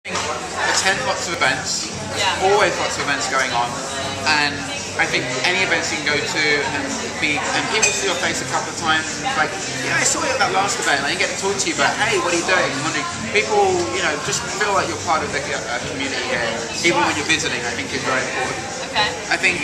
Attend lots of events, Yeah. always lots of events going on, and I think any events you can go to and people see your face a couple of times, like, yeah, I saw you at that last event, I didn't get to talk to you, but hey, what are you doing? I'm wondering, people, just feel like you're part of the community here, even when you're visiting, I think is very important. Okay. I think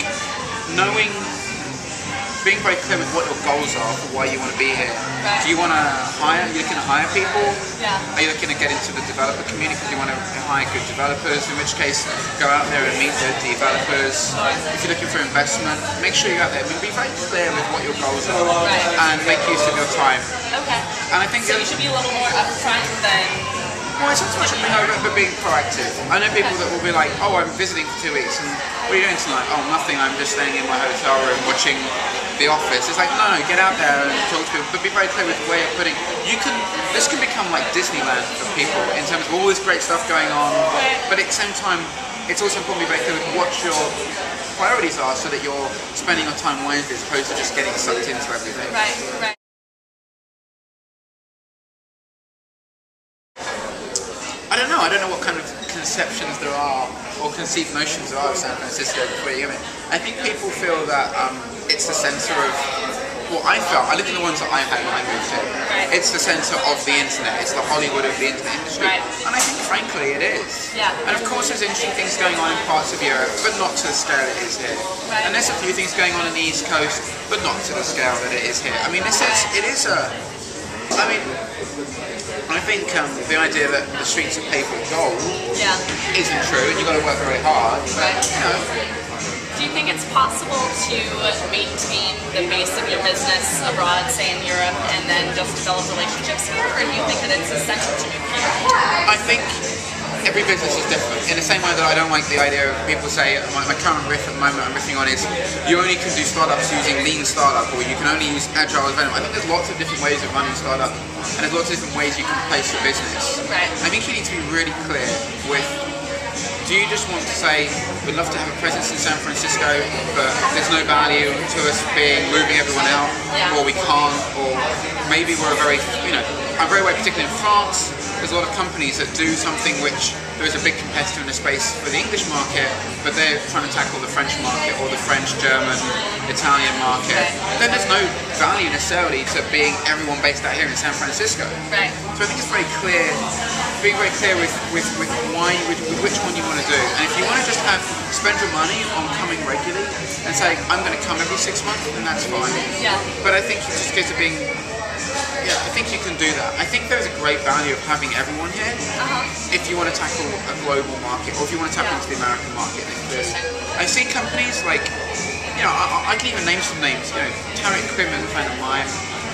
being very clear with what your goals are for why you want to be here. Right. Do you want to hire? Are you looking to hire people? Yeah. Are you looking to get into the developer community because you want to hire good developers? In which case, go out there and meet the developers. If you're looking for investment, make sure you're out there. Be very clear with what your goals are and make use of your time. Okay. And I think so you should be a little more upfront than. Well, it's not so much but being proactive. I know people that will be like, oh, I'm visiting for 2 weeks, and what are you doing tonight? Oh, nothing, I'm just staying in my hotel room watching The Office. It's like, no, get out there and talk to people, but be very clear with where you're putting. This can become like Disneyland for people in terms of all this great stuff going on, but at the same time, it's also important to be very clear with what your priorities are so that you're spending your time wisely as opposed to just getting sucked into everything. Right. I don't know what kind of conceptions there are or conceived notions there are of San Francisco before you come in. I think people feel that it's the center of what I felt. I look at the ones that I had when I moved here. Right. It's the center of the internet. It's the Hollywood of the internet industry. Right. And I think, frankly, it is. Yeah. And of course, there's interesting things going on in parts of Europe, but not to the scale it is here. Right. And there's a few things going on in the East Coast, but not to the scale that it is here. I mean, I think the idea that the streets are paved with gold isn't true, and you've got to work very hard. Right. But, do you think it's possible to maintain the base of your business abroad, say in Europe, and then just develop relationships here, or do you think that it's essential to move here? I think every business is different. In the same way that I don't like the idea of people say, my current riff at the moment I'm riffing on is, you only can do startups using lean startup, or you can only use agile development. I think there's lots of different ways of running startup, and there's lots of different ways you can place your business. Right. I think you need to be really clear with, do you just want to say, we'd love to have a presence in San Francisco, but there's no value to us moving everyone out, or we can't, or maybe we're I'm very particularly in France, there's a lot of companies that do something which there is a big competitor in the space for the English market, but they're trying to tackle the French market or the French, German, Italian market. Then there's no value necessarily to being everyone based out here in San Francisco. Right. So I think it's very clear, being very clear with which one you want to do. And if you want to just spend your money on coming regularly and saying, I'm going to come every 6 months, then that's fine. Yeah. But I think it's just a case of being, I think you can do that. I think there's a great value of having everyone here if you want to tackle a global market, or if you want to tap into the American market. I see companies like, I can even name some names. Tarek Krim is a friend of mine,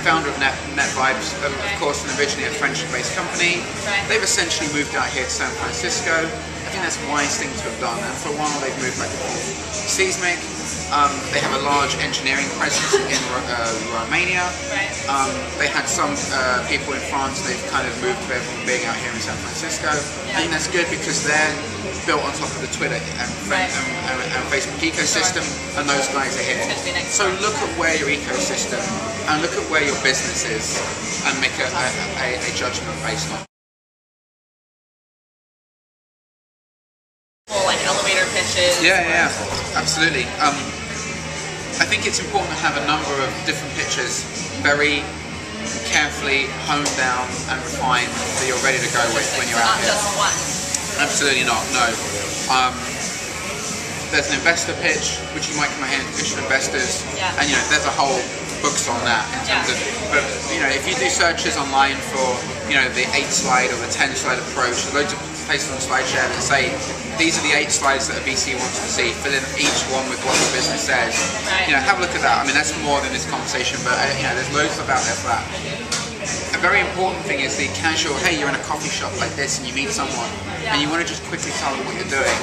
founder of Net Vibes, of course, and originally a French-based company. Right. They've essentially moved out here to San Francisco. I think that's a wise thing to have done, and for a while they've moved back and forth. Seismic, they have a large engineering presence in Romania. Right. They had some people in France, they've kind of moved to everyone being out here in San Francisco. I think that's good because they're built on top of the Twitter and Facebook ecosystem, and those guys are here. So look at where your ecosystem and look at where your business is and make a judgment based on. Like elevator pitches. Yeah, absolutely. I think it's important to have a number of different pitches very carefully honed down and refined that you're ready to go with when you're out here. Not just one. Absolutely not, no. There's an investor pitch, which you might come here and pitch to investors, and there's a whole books on that in terms of, but if you do searches online for the 8-slide or the 10-slide approach, there's loads of places on SlideShare that say these are the 8 slides that a VC wants to see, fill in each one with what the business says. Right. Have a look at that. I mean, that's more than this conversation, but there's loads of out there for that. A very important thing is the casual, hey, you're in a coffee shop like this and you meet someone and you want to just quickly tell them what you're doing.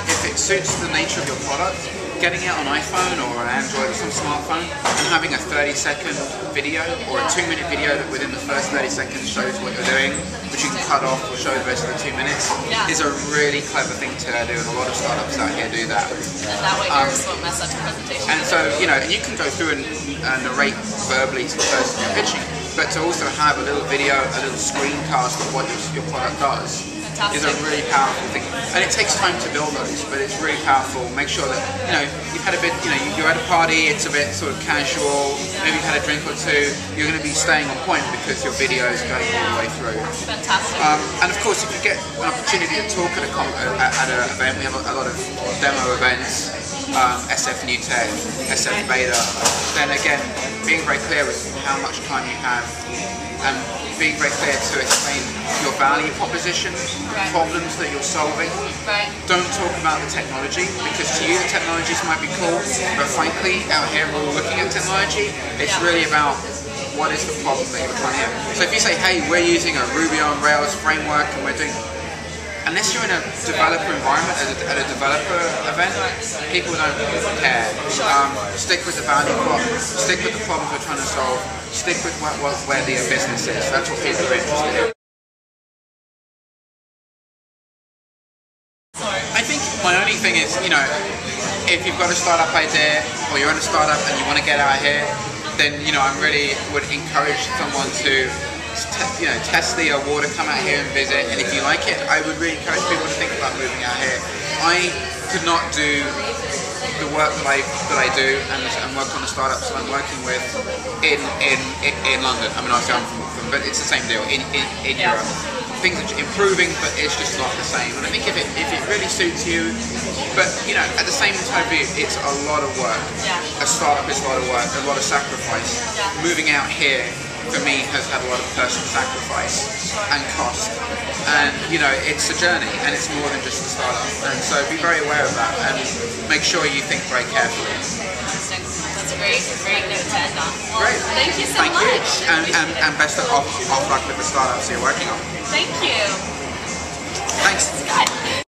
If it suits the nature of your product, getting it on iPhone or an Android or some smartphone and having a 30-second video or a 2-minute video that within the first 30 seconds shows what you're doing, which you can cut off or show the rest of the 2 minutes, is a really clever thing to do, and a lot of startups out here do that. And that way yours won't mess up your presentation. And so, and you can go through and narrate verbally to the person you're pitching, but to also have a little video, a little screencast of what your product does, Fantastic. is a really powerful thing. And it takes time to build those, but it's really powerful. Make sure that, you've had a bit, you're at a party, it's a bit sort of casual, maybe you've had a drink or two, you're going to be staying on point because your video is going all the way through. Fantastic. And of course, if you get an opportunity to talk at an event, we have a lot of demo events, SF New Tech, SF Beta, then again, being very clear with how much time you have, and being very clear to explain your value proposition, problems that you're solving. Don't talk about the technology, because to you the technologies might be cool, but frankly, out here we're all looking at technology. It's really about what is the problem that you're trying to have. So if you say, hey, we're using a Ruby on Rails framework and we're doing, unless you're in a developer environment, at a developer event, people don't care. Stick with the value prop, stick with the problems we're trying to solve, stick with where the business is. That's what people are interested in. I think my only thing is, if you've got a startup idea, or you're in a startup and you want to get out here, then I really would encourage someone to test the water, come out here and visit, and if you like it, I would really encourage people to think about moving out here. I could not do the work that I do and work on the startups that I'm working with in London. I mean, obviously I'm from, but it's the same deal in Europe. Things are improving, but it's just not the same. And I think if it really suits you, but at the same time, it's a lot of work. A startup is a lot of work, a lot of sacrifice. Moving out here, for me, has had a lot of personal sacrifice and cost, and it's a journey, and it's more than just a startup, and so be very aware of that and make sure you think very carefully. Interesting. That's a great note to end on. Well, Great. Thank you so much. You. And best of luck with the startups you're working on. Thank you. Thanks.